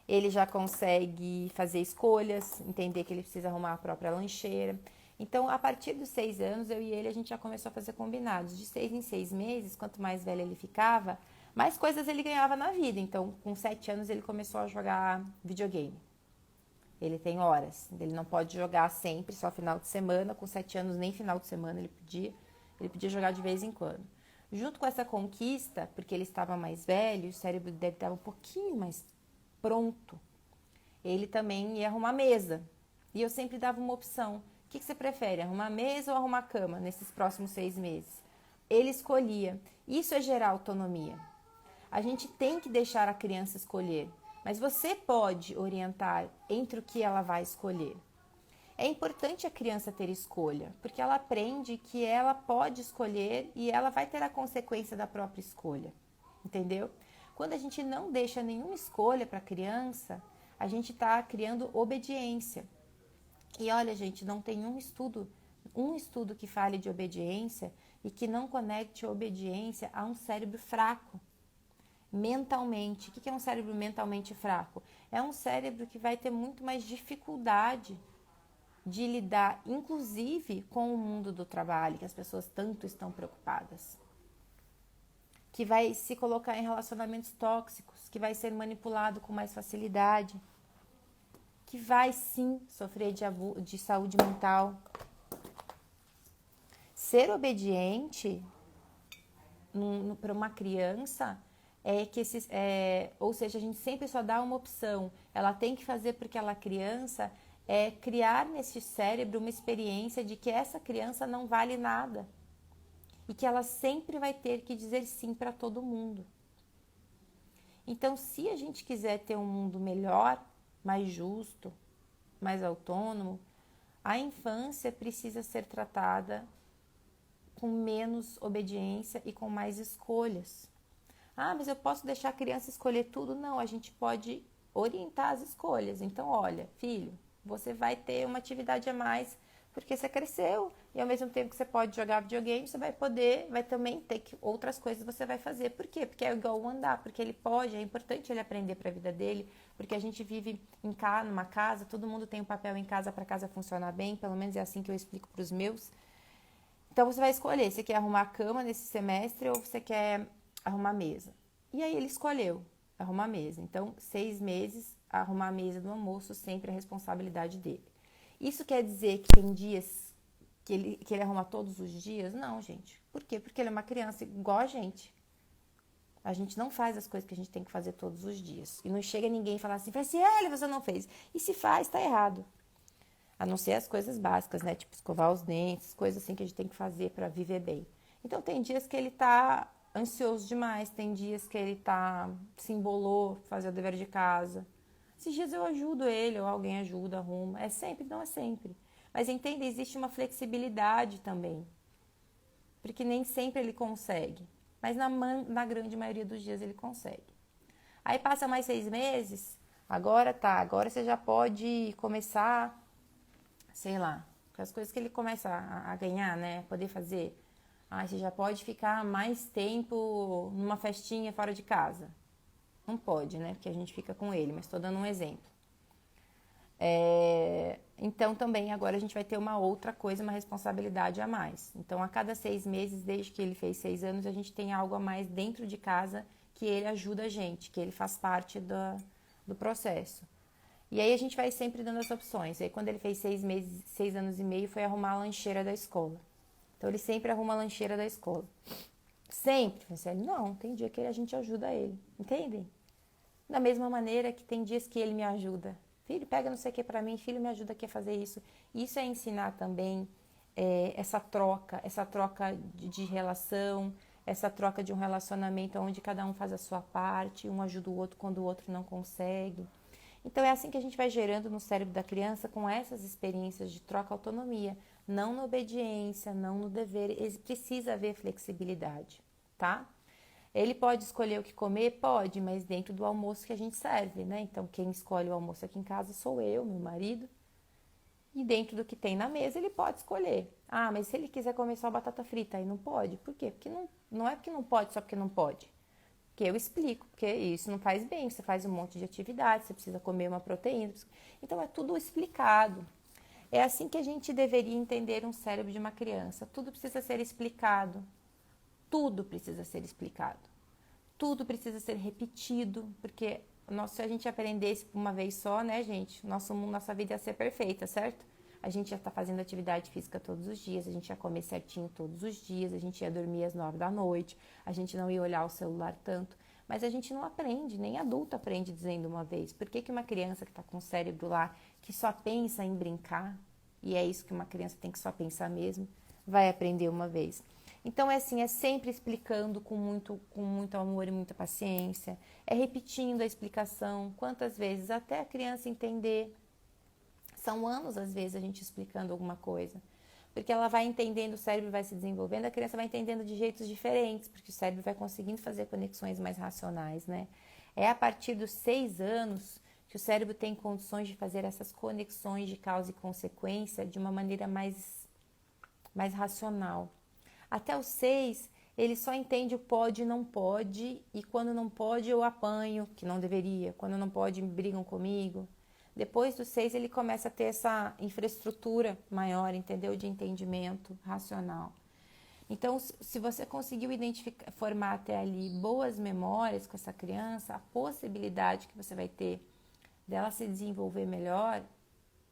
Ele já consegue fazer escolhas, entender que ele precisa arrumar a própria lancheira. Então, a partir dos 6 anos, eu e ele, a gente já começou a fazer combinados. De 6 em 6 meses, quanto mais velho ele ficava, mais coisas ele ganhava na vida. Então, com 7 anos, ele começou a jogar videogame. Ele tem horas. Ele não pode jogar sempre, só final de semana. Com 7 anos, nem final de semana ele podia. Ele podia jogar de vez em quando. Junto com essa conquista, porque ele estava mais velho, o cérebro dele estava um pouquinho mais pronto, ele também ia arrumar mesa. E eu sempre dava uma opção. O que você prefere, arrumar mesa ou arrumar cama nesses próximos 6 meses? Ele escolhia. Isso é gerar autonomia. A gente tem que deixar a criança escolher, mas você pode orientar entre o que ela vai escolher. É importante a criança ter escolha, porque ela aprende que ela pode escolher e ela vai ter a consequência da própria escolha, entendeu? Quando a gente não deixa nenhuma escolha para a criança, a gente está criando obediência. E olha, gente, não tem um estudo que fale de obediência e que não conecte a obediência a um cérebro fraco, mentalmente. O que é um cérebro mentalmente fraco? É um cérebro que vai ter muito mais dificuldade de lidar, inclusive, com o mundo do trabalho, que as pessoas tanto estão preocupadas. Que vai se colocar em relacionamentos tóxicos, que vai ser manipulado com mais facilidade, que vai sim sofrer de saúde mental. Ser obediente para uma criança ou seja, a gente sempre só dá uma opção. Ela tem que fazer porque ela é criança, é criar nesse cérebro uma experiência de que essa criança não vale nada e que ela sempre vai ter que dizer sim para todo mundo. Então, se a gente quiser ter um mundo melhor, mais justo, mais autônomo, a infância precisa ser tratada com menos obediência e com mais escolhas. Ah, mas eu posso deixar a criança escolher tudo? Não, a gente pode orientar as escolhas. Então, olha, filho, você vai ter uma atividade a mais porque você cresceu e ao mesmo tempo que você pode jogar videogame, você vai também ter que outras coisas você vai fazer. Por quê? Porque é igual o andar, porque ele pode, é importante ele aprender para a vida dele, porque a gente vive numa casa, todo mundo tem um papel em casa para a casa funcionar bem, pelo menos é assim que eu explico para os meus. Então você vai escolher, você quer arrumar a cama nesse semestre ou você quer arrumar a mesa. E aí ele escolheu arrumar a mesa. Então, 6 meses, arrumar a mesa do almoço sempre é a responsabilidade dele. Isso quer dizer que tem dias que ele arruma todos os dias? Não, gente. Por quê? Porque ele é uma criança igual a gente. A gente não faz as coisas que a gente tem que fazer todos os dias. E não chega ninguém e fala assim, Franciele, você não fez. E se faz, tá errado. A não ser as coisas básicas, né? Tipo, escovar os dentes, coisas assim que a gente tem que fazer para viver bem. Então, tem dias que ele tá ansioso demais, tem dias que ele se embolou, fazer o dever de casa. Esses dias eu ajudo ele, ou alguém ajuda, arruma. É sempre, não é sempre. Mas entenda, existe uma flexibilidade também. Porque nem sempre ele consegue. Mas na grande maioria dos dias ele consegue. Aí passa mais 6 meses, agora você já pode começar, sei lá, com as coisas que ele começa a ganhar, né? Poder fazer. Você já pode ficar mais tempo numa festinha fora de casa. Não pode, né? Porque a gente fica com ele, mas estou dando um exemplo. Então, também, agora a gente vai ter uma outra coisa, uma responsabilidade a mais. Então, a cada 6 meses, desde que ele fez 6 anos, a gente tem algo a mais dentro de casa que ele ajuda a gente, que ele faz parte do processo. E aí, a gente vai sempre dando as opções. Aí, quando ele fez 6 meses, 6 anos e meio, foi arrumar a lancheira da escola. Então, ele sempre arruma a lancheira da escola. Sempre. Não, tem dia que a gente ajuda ele. Entendem? Da mesma maneira que tem dias que ele me ajuda. Filho, pega não sei o que pra mim. Filho, me ajuda aqui a fazer isso. Isso é ensinar também essa troca de relação, essa troca de um relacionamento onde cada um faz a sua parte, um ajuda o outro quando o outro não consegue. Então, é assim que a gente vai gerando no cérebro da criança com essas experiências de troca-autonomia. Não na obediência, não no dever. Precisa haver flexibilidade, tá? Ele pode escolher o que comer? Pode, mas dentro do almoço que a gente serve, né? Então, quem escolhe o almoço aqui em casa sou eu, meu marido. E dentro do que tem na mesa, ele pode escolher. Mas se ele quiser comer só batata frita, aí não pode. Por quê? Porque não é porque não pode, só porque não pode. Porque eu explico, porque isso não faz bem, você faz um monte de atividade, você precisa comer uma proteína. Então, é tudo explicado. É assim que a gente deveria entender um cérebro de uma criança. Tudo precisa ser explicado. Tudo precisa ser explicado. Tudo precisa ser repetido, porque se a gente aprendesse uma vez só, né, gente? Nossa vida ia ser perfeita, certo? A gente ia estar fazendo atividade física todos os dias, a gente ia comer certinho todos os dias, a gente ia dormir às 9 da noite, a gente não ia olhar o celular tanto. Mas a gente não aprende, nem adulto aprende dizendo uma vez. Por que uma criança que está com o cérebro lá, que só pensa em brincar, e é isso que uma criança tem que só pensar mesmo, vai aprender uma vez? Então, é assim, é sempre explicando com muito amor e muita paciência, é repetindo a explicação quantas vezes até a criança entender. São anos, às vezes, a gente explicando alguma coisa. Porque ela vai entendendo, o cérebro vai se desenvolvendo, a criança vai entendendo de jeitos diferentes, porque o cérebro vai conseguindo fazer conexões mais racionais, né? É a partir dos 6 anos que o cérebro tem condições de fazer essas conexões de causa e consequência de uma maneira mais racional. Até os 6, ele só entende o pode e não pode, e quando não pode eu apanho, que não deveria, quando não pode brigam comigo. Depois dos 6, ele começa a ter essa infraestrutura maior, entendeu? De entendimento racional. Então, se você conseguiu identificar, formar até ali boas memórias com essa criança, a possibilidade que você vai ter dela se desenvolver melhor,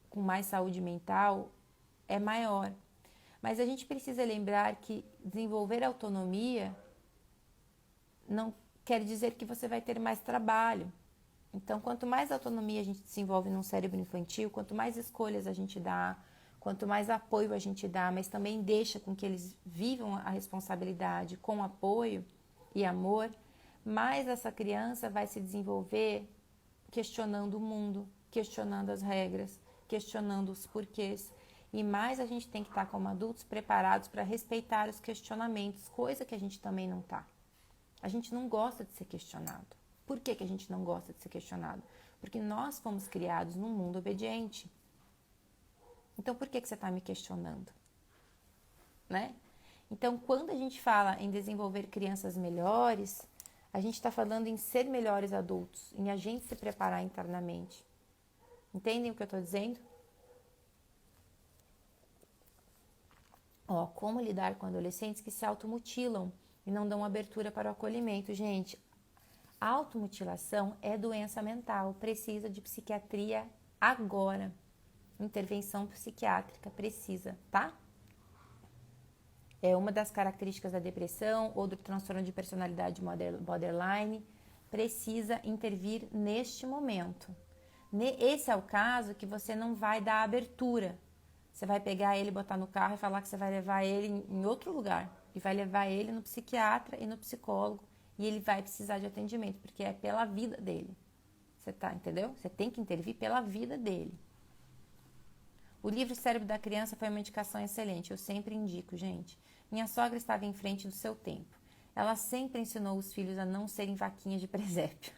com mais saúde mental, é maior. Mas a gente precisa lembrar que desenvolver autonomia não quer dizer que você vai ter mais trabalho. Então, quanto mais autonomia a gente desenvolve num cérebro infantil, quanto mais escolhas a gente dá, quanto mais apoio a gente dá, mas também deixa com que eles vivam a responsabilidade com apoio e amor, mais essa criança vai se desenvolver questionando o mundo, questionando as regras, questionando os porquês. E mais a gente tem que estar como adultos preparados para respeitar os questionamentos, coisa que a gente também não está. A gente não gosta de ser questionado. Por que a gente não gosta de ser questionado? Porque nós fomos criados num mundo obediente. Então, por que você está me questionando? Né? Então, quando a gente fala em desenvolver crianças melhores, a gente está falando em ser melhores adultos, em a gente se preparar internamente. Entendem o que eu estou dizendo? Ó, como lidar com adolescentes que se automutilam e não dão abertura para o acolhimento. Gente, a automutilação é doença mental, precisa de psiquiatria agora. Intervenção psiquiátrica precisa, tá? É uma das características da depressão ou do transtorno de personalidade borderline, precisa intervir neste momento. Esse é o caso que você não vai dar abertura. Você vai pegar ele, botar no carro e falar que você vai levar ele em outro lugar. E vai levar ele no psiquiatra e no psicólogo. E ele vai precisar de atendimento, porque é pela vida dele. Você tá, entendeu? Você tem que intervir pela vida dele. O livro Cérebro da Criança foi uma indicação excelente. Eu sempre indico, gente. Minha sogra estava em frente do seu tempo. Ela sempre ensinou os filhos a não serem vaquinhas de presépio.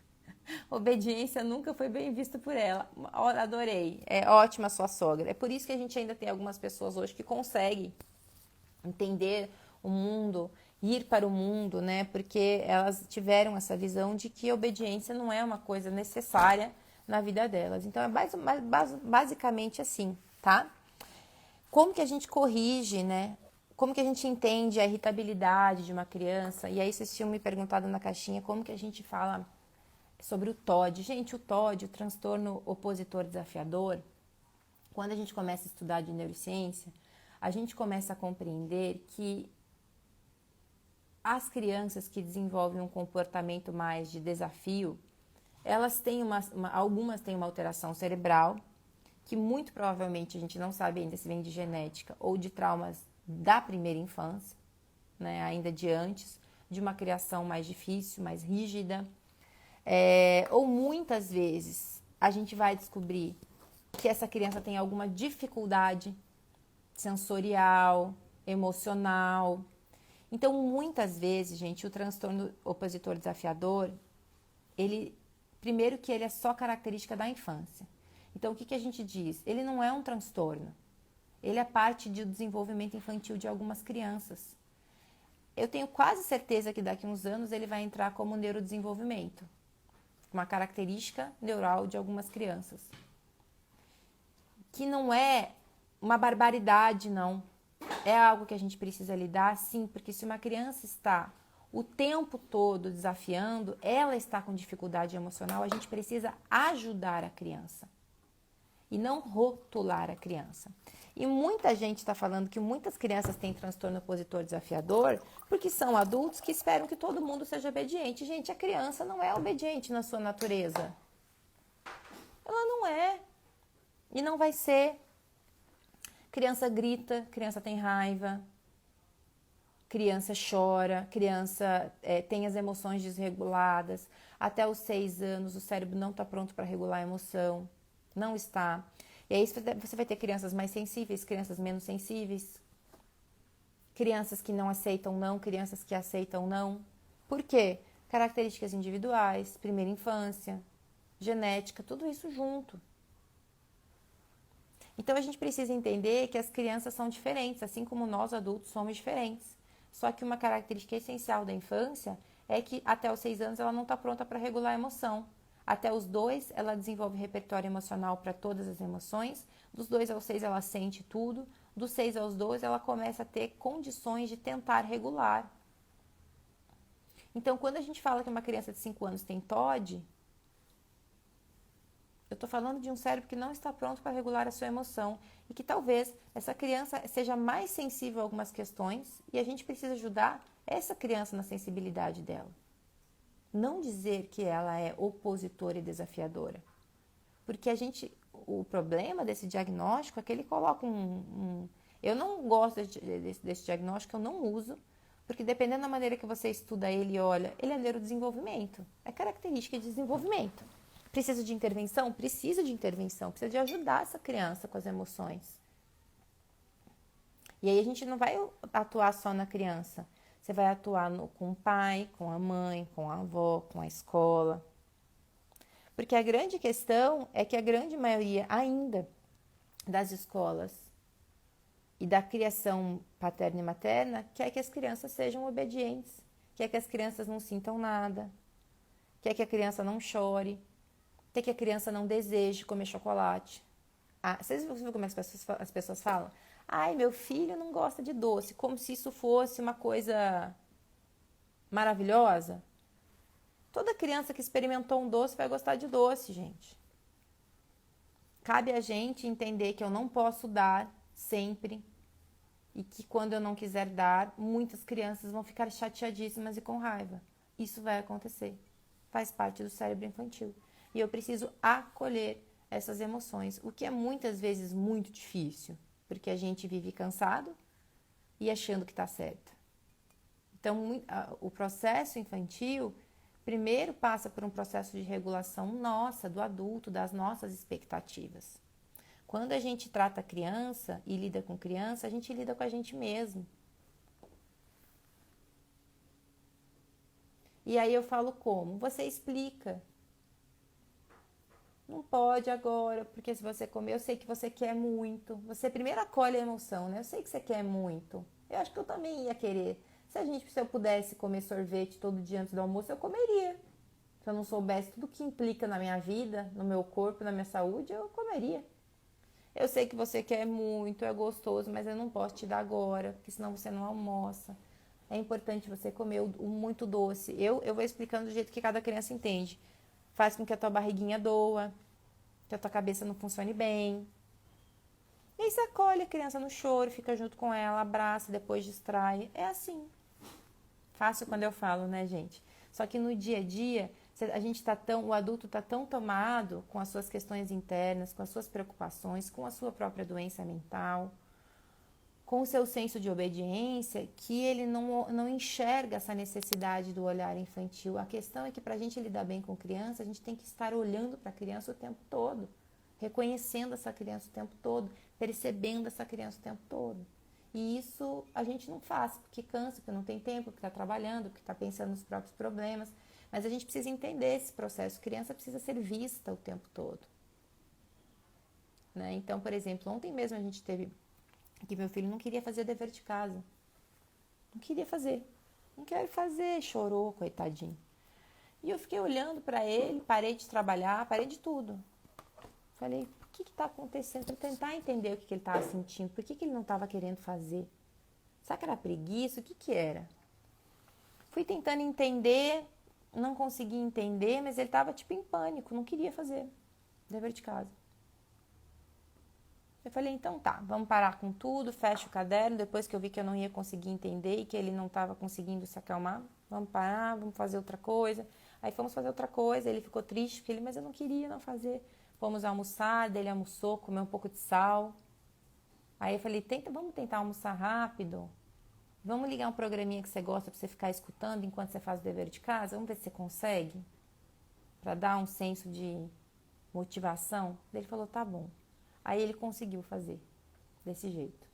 Obediência nunca foi bem vista por ela. Adorei. É ótima a sua sogra. É por isso que a gente ainda tem algumas pessoas hoje que conseguem entender o mundo, ir para o mundo, né? Porque elas tiveram essa visão de que a obediência não é uma coisa necessária na vida delas. Então, é basicamente assim, tá? Como que a gente corrige, né? Como que a gente entende a irritabilidade de uma criança? E aí vocês tinham me perguntado na caixinha como que a gente fala sobre o TOD. Gente, o TOD, o transtorno opositor desafiador, quando a gente começa a estudar de neurociência, a gente começa a compreender que as crianças que desenvolvem um comportamento mais de desafio, elas têm algumas têm uma alteração cerebral, que muito provavelmente a gente não sabe ainda se vem de genética ou de traumas da primeira infância, né, ainda de antes, de uma criação mais difícil, mais rígida. Ou muitas vezes a gente vai descobrir que essa criança tem alguma dificuldade sensorial, emocional. Então, muitas vezes, gente, o transtorno opositor desafiador, primeiro que ele é só característica da infância. Então, o que a gente diz? Ele não é um transtorno. Ele é parte do desenvolvimento infantil de algumas crianças. Eu tenho quase certeza que daqui a uns anos ele vai entrar como neurodesenvolvimento, uma característica neural de algumas crianças. Que não é uma barbaridade, não. É algo que a gente precisa lidar, sim, porque se uma criança está o tempo todo desafiando, ela está com dificuldade emocional, a gente precisa ajudar a criança e não rotular a criança. E muita gente está falando que muitas crianças têm transtorno opositor desafiador porque são adultos que esperam que todo mundo seja obediente. Gente, a criança não é obediente na sua natureza. Ela não é. E não vai ser. Criança grita, criança tem raiva. criança chora, criança tem as emoções desreguladas. Até os 6 anos, o cérebro não está pronto para regular a emoção. Não está. E aí você vai ter crianças mais sensíveis, crianças menos sensíveis. Crianças que não aceitam não, crianças que aceitam não. Por quê? Características individuais, primeira infância, genética, tudo isso junto. Então a gente precisa entender que as crianças são diferentes, assim como nós adultos somos diferentes. Só que uma característica essencial da infância é que até os 6 anos ela não está pronta para regular a emoção. Até os 2 ela desenvolve repertório emocional para todas as emoções. Dos 2 aos 6 ela sente tudo. Dos 6 aos 12 ela começa a ter condições de tentar regular. Então quando a gente fala que uma criança de 5 anos tem TOD, eu estou falando de um cérebro que não está pronto para regular a sua emoção e que talvez essa criança seja mais sensível a algumas questões e a gente precisa ajudar essa criança na sensibilidade dela. Não dizer que ela é opositora e desafiadora. Porque o problema desse diagnóstico é que ele coloca eu não gosto desse diagnóstico, eu não uso, porque dependendo da maneira que você estuda ele e olha, ele é neurodesenvolvimento, é característica de desenvolvimento. Precisa de intervenção? Precisa de intervenção, precisa de ajudar essa criança com as emoções. E aí a gente não vai atuar só na criança, você vai atuar com o pai, com a mãe, com a avó, com a escola. Porque a grande questão é que a grande maioria ainda das escolas e da criação paterna e materna quer que as crianças sejam obedientes, quer que as crianças não sintam nada, quer que a criança não chore, quer que a criança não deseje comer chocolate. Vocês viram como as pessoas falam? Ai, meu filho não gosta de doce, como se isso fosse uma coisa maravilhosa. Toda criança que experimentou um doce vai gostar de doce, gente. Cabe a gente entender que eu não posso dar sempre e que quando eu não quiser dar, muitas crianças vão ficar chateadíssimas e com raiva. Isso vai acontecer. Faz parte do cérebro infantil. E eu preciso acolher essas emoções, o que é muitas vezes muito difícil, porque a gente vive cansado e achando que está certo. Então, o processo infantil primeiro passa por um processo de regulação nossa, do adulto, das nossas expectativas. Quando a gente trata a criança e lida com criança, a gente lida com a gente mesmo. E aí eu falo como? Você explica. Não pode agora, porque se você comer, eu sei que você quer muito. Você primeiro acolhe a emoção, né? Eu sei que você quer muito. Eu acho que eu também ia querer. Se eu pudesse comer sorvete todo dia antes do almoço, eu comeria. Se eu não soubesse tudo que implica na minha vida, no meu corpo, na minha saúde, eu comeria. Eu sei que você quer muito, é gostoso, mas eu não posso te dar agora, porque senão você não almoça. É importante você comer muito doce. Eu vou explicando do jeito que cada criança entende. Faz com que a tua barriguinha doa, que a tua cabeça não funcione bem. E aí você acolhe a criança no choro, fica junto com ela, abraça, depois distrai. É assim. Fácil quando eu falo, né, gente? Só que no dia a dia, o adulto tá tão tomado com as suas questões internas, com as suas preocupações, com a sua própria doença mental, com o seu senso de obediência, que ele não enxerga essa necessidade do olhar infantil. A questão é que para a gente lidar bem com criança, a gente tem que estar olhando para a criança o tempo todo, reconhecendo essa criança o tempo todo, percebendo essa criança o tempo todo. E isso a gente não faz, porque cansa, porque não tem tempo, porque está trabalhando, porque está pensando nos próprios problemas. Mas a gente precisa entender esse processo. A criança precisa ser vista o tempo todo. Né? Então, por exemplo, ontem mesmo a gente teve que meu filho não queria fazer o dever de casa. Não queria fazer. Não quero fazer. Chorou, coitadinho. E eu fiquei olhando para ele, parei de trabalhar, parei de tudo. Falei, o que está acontecendo? Para tentar entender o que ele estava sentindo. Por que ele não estava querendo fazer? Será que era preguiça? O que era? Fui tentando entender, não consegui entender, mas ele estava tipo em pânico, não queria fazer dever de casa. Eu falei, então tá, vamos parar com tudo, fecha o caderno. Depois que eu vi que eu não ia conseguir entender e que ele não estava conseguindo se acalmar, vamos parar, vamos fazer outra coisa. Aí fomos fazer outra coisa, ele ficou triste, porque mas eu não queria não fazer. Fomos almoçar, daí ele almoçou, comeu um pouco de sal. Aí eu falei, vamos tentar almoçar rápido. Vamos ligar um programinha que você gosta para você ficar escutando enquanto você faz o dever de casa? Vamos ver se você consegue, para dar um senso de motivação. Ele falou, tá bom. Aí ele conseguiu fazer desse jeito.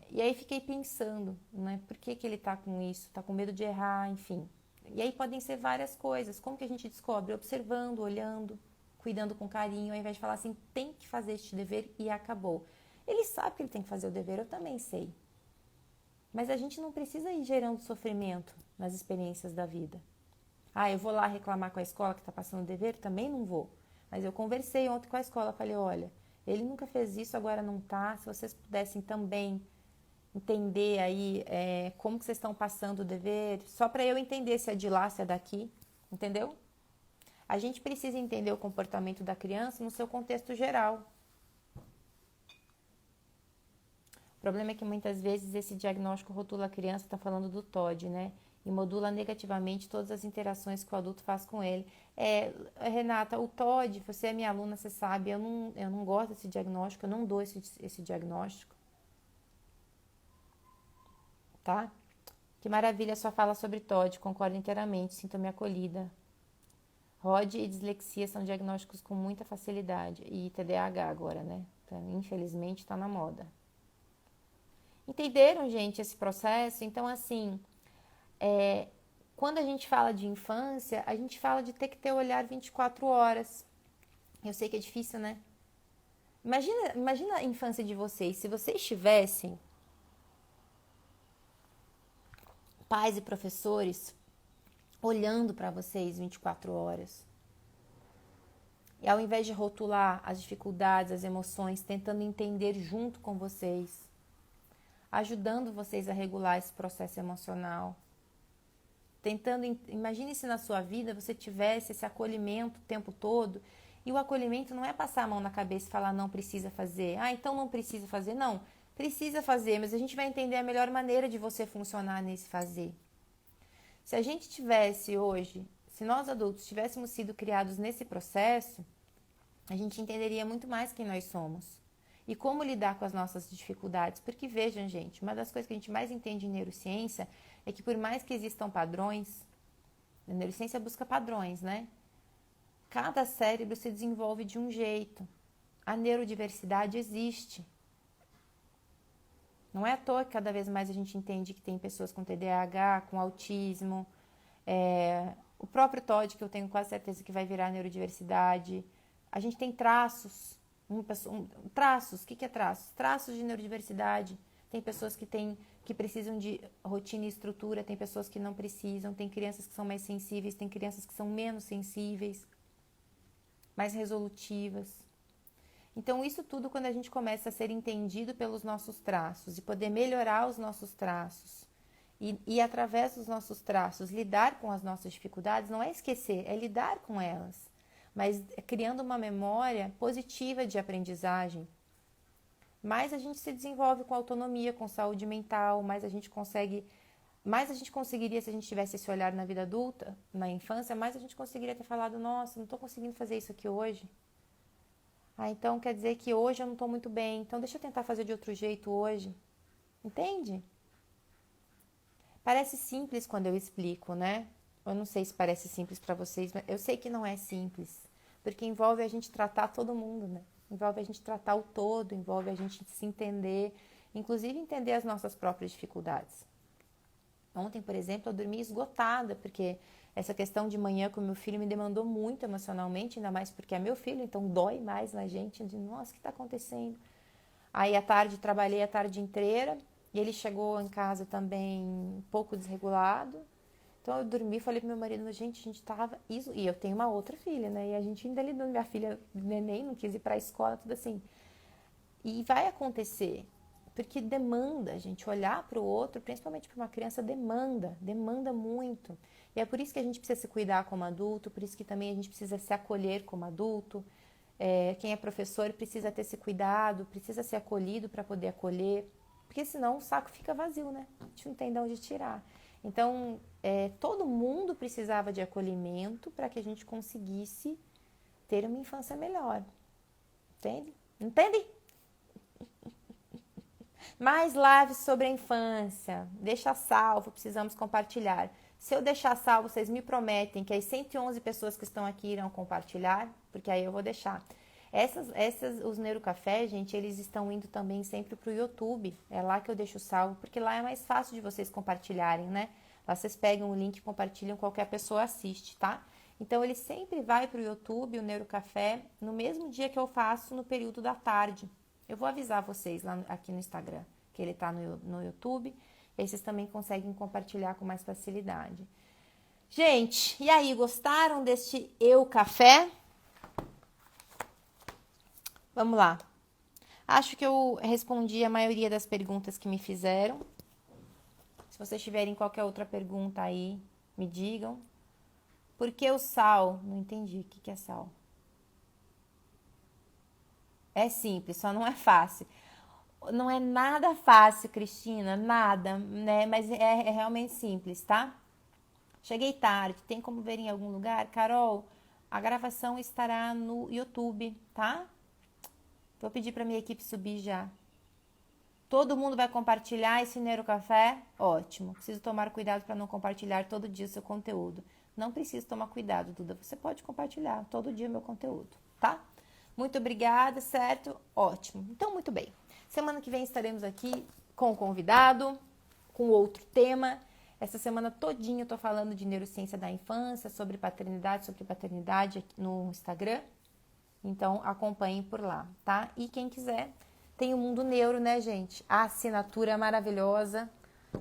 E aí fiquei pensando, né? Por que ele tá com isso? Tá com medo de errar, enfim. E aí podem ser várias coisas. Como que a gente descobre? Observando, olhando, cuidando com carinho, ao invés de falar assim, tem que fazer este dever e acabou. Ele sabe que ele tem que fazer o dever, eu também sei. Mas a gente não precisa ir gerando sofrimento nas experiências da vida. Ah, eu vou lá reclamar com a escola que está passando o dever? Também não vou. Mas eu conversei ontem com a escola, falei, olha, ele nunca fez isso, agora não tá. Se vocês pudessem também entender aí como que vocês estão passando o dever, só para eu entender se é de lá, se é daqui, entendeu? A gente precisa entender o comportamento da criança no seu contexto geral. O problema é que muitas vezes esse diagnóstico rotula a criança, está falando do TOD, né? E modula negativamente todas as interações que o adulto faz com ele. Renata, o TOD, você é minha aluna, você sabe, eu não gosto desse diagnóstico, eu não dou esse diagnóstico. Tá? Que maravilha sua fala sobre TOD, concordo inteiramente, sinto-me acolhida. ROD e dislexia são diagnósticos com muita facilidade. E TDAH agora, né? Então, infelizmente está na moda. Entenderam, gente, esse processo? Então, assim, quando a gente fala de infância, a gente fala de ter que ter o olhar 24 horas. Eu sei que é difícil, né? Imagina a infância de vocês. Se vocês tivessem pais e professores olhando para vocês 24 horas. E ao invés de rotular as dificuldades, as emoções, tentando entender junto com vocês, ajudando vocês a regular esse processo emocional. Imagine se na sua vida você tivesse esse acolhimento o tempo todo, e o acolhimento não é passar a mão na cabeça e falar não precisa fazer. Ah, então não precisa fazer. Não, precisa fazer, mas a gente vai entender a melhor maneira de você funcionar nesse fazer. Se a gente tivesse hoje, se nós adultos tivéssemos sido criados nesse processo, a gente entenderia muito mais quem nós somos e como lidar com as nossas dificuldades. Porque vejam, gente, uma das coisas que a gente mais entende em neurociência é que por mais que existam padrões, a neurociência busca padrões, né? Cada cérebro se desenvolve de um jeito. A neurodiversidade existe. Não é à toa que cada vez mais a gente entende que tem pessoas com TDAH, com autismo, o próprio TOD, que eu tenho quase certeza que vai virar neurodiversidade. A gente tem traços. Traços, o que é traços? Traços de neurodiversidade. Tem pessoas que precisam de rotina e estrutura, tem pessoas que não precisam, tem crianças que são mais sensíveis, tem crianças que são menos sensíveis, mais resolutivas. Então, isso tudo quando a gente começa a ser entendido pelos nossos traços e poder melhorar os nossos traços e através dos nossos traços, lidar com as nossas dificuldades, não é esquecer, é lidar com elas, mas criando uma memória positiva de aprendizagem. Mais a gente se desenvolve com autonomia, com saúde mental, mais a gente conseguiria se a gente tivesse esse olhar na vida adulta, na infância, mais a gente conseguiria ter falado, nossa, não estou conseguindo fazer isso aqui hoje. Ah, então quer dizer que hoje eu não estou muito bem, então deixa eu tentar fazer de outro jeito hoje. Entende? Parece simples quando eu explico, né? Eu não sei se parece simples para vocês, mas eu sei que não é simples, porque envolve a gente tratar todo mundo, né? Envolve a gente tratar o todo, envolve a gente se entender, inclusive entender as nossas próprias dificuldades. Ontem, por exemplo, eu dormi esgotada, porque essa questão de manhã com meu filho me demandou muito emocionalmente, ainda mais porque é meu filho, então dói mais na gente, de nossa, o que está acontecendo? Aí à tarde, trabalhei a tarde inteira, e ele chegou em casa também um pouco desregulado, então eu dormi, falei pro meu marido, gente, a gente tava... E eu tenho uma outra filha, né? E a gente ainda lidou, minha filha neném, não quis ir pra escola, tudo assim. E vai acontecer, porque demanda, a gente olhar para o outro, principalmente para uma criança, demanda muito. E é por isso que a gente precisa se cuidar como adulto, por isso que também a gente precisa se acolher como adulto. Quem é professor precisa ter esse cuidado, precisa ser acolhido para poder acolher, porque senão o saco fica vazio, né? A gente não tem de onde tirar. Então, todo mundo precisava de acolhimento para que a gente conseguisse ter uma infância melhor. Entende? Entende? Mais lives sobre a infância. Deixa salvo, precisamos compartilhar. Se eu deixar salvo, vocês me prometem que as 111 pessoas que estão aqui irão compartilhar, porque aí eu vou deixar. Os Neurocafé, gente, eles estão indo também sempre pro YouTube. É lá que eu deixo salvo, porque lá é mais fácil de vocês compartilharem, né? Lá vocês pegam o link e compartilham, qualquer pessoa assiste, tá? Então, ele sempre vai pro YouTube, o Neurocafé, no mesmo dia que eu faço, no período da tarde. Eu vou avisar vocês lá aqui no Instagram, que ele tá no YouTube. E aí vocês também conseguem compartilhar com mais facilidade. Gente, e aí, gostaram deste Eu Café? Vamos lá. Acho que eu respondi a maioria das perguntas que me fizeram. Se vocês tiverem qualquer outra pergunta aí, me digam. Por que o sal? Não entendi. O que é sal? É simples, só não é fácil. Não é nada fácil, Cristina, nada, né? Mas é realmente simples, tá? Cheguei tarde, tem como ver em algum lugar? Carol, a gravação estará no YouTube, tá? Vou pedir para minha equipe subir já. Todo mundo vai compartilhar esse Neurocafé? Ótimo. Preciso tomar cuidado para não compartilhar todo dia o seu conteúdo. Não precisa tomar cuidado, Duda. Você pode compartilhar todo dia o meu conteúdo, tá? Muito obrigada, certo? Ótimo. Então, muito bem. Semana que vem estaremos aqui com o convidado, com outro tema. Essa semana todinha eu tô falando de neurociência da infância, sobre paternidade aqui no Instagram. Então, acompanhem por lá, tá? E quem quiser, tem o Mundo Neuro, né, gente? A assinatura maravilhosa,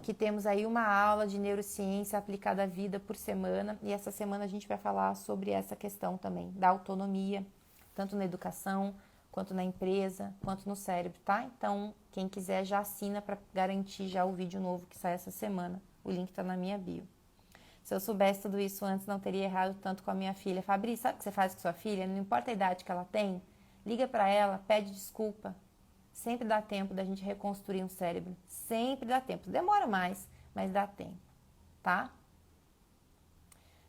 que temos aí uma aula de neurociência aplicada à vida por semana. E essa semana a gente vai falar sobre essa questão também, da autonomia, tanto na educação, quanto na empresa, quanto no cérebro, tá? Então, quem quiser já assina para garantir já o vídeo novo que sai essa semana. O link tá na minha bio. Se eu soubesse tudo isso antes, não teria errado tanto com a minha filha. Fabrício, sabe o que você faz com sua filha? Não importa a idade que ela tem, liga para ela, pede desculpa. Sempre dá tempo da gente reconstruir um cérebro. Sempre dá tempo. Demora mais, mas dá tempo, tá?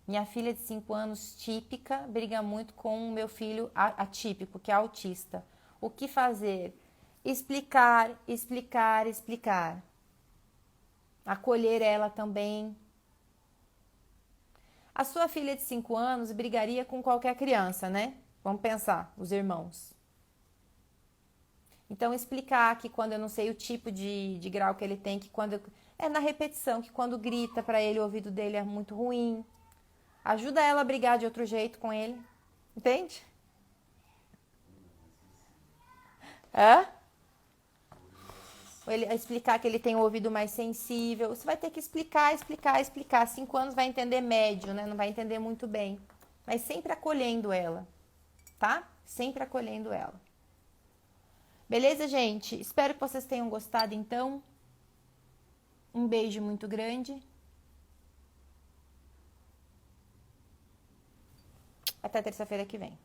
Minha filha de 5 anos, típica, briga muito com o meu filho atípico, que é autista. O que fazer? Explicar, explicar, explicar. Acolher ela também. A sua filha de 5 anos brigaria com qualquer criança, né? Vamos pensar, os irmãos. Então, explicar que quando eu não sei o tipo de grau que ele tem, que quando... É na repetição, que quando grita para ele, o ouvido dele é muito ruim. Ajuda ela a brigar de outro jeito com ele. Entende? Hã? Ou ele explicar que ele tem o ouvido mais sensível. Você vai ter que explicar, explicar, explicar. 5 anos vai entender médio, né? Não vai entender muito bem. Mas sempre acolhendo ela, tá? Sempre acolhendo ela. Beleza, gente? Espero que vocês tenham gostado, então. Um beijo muito grande. Até terça-feira que vem.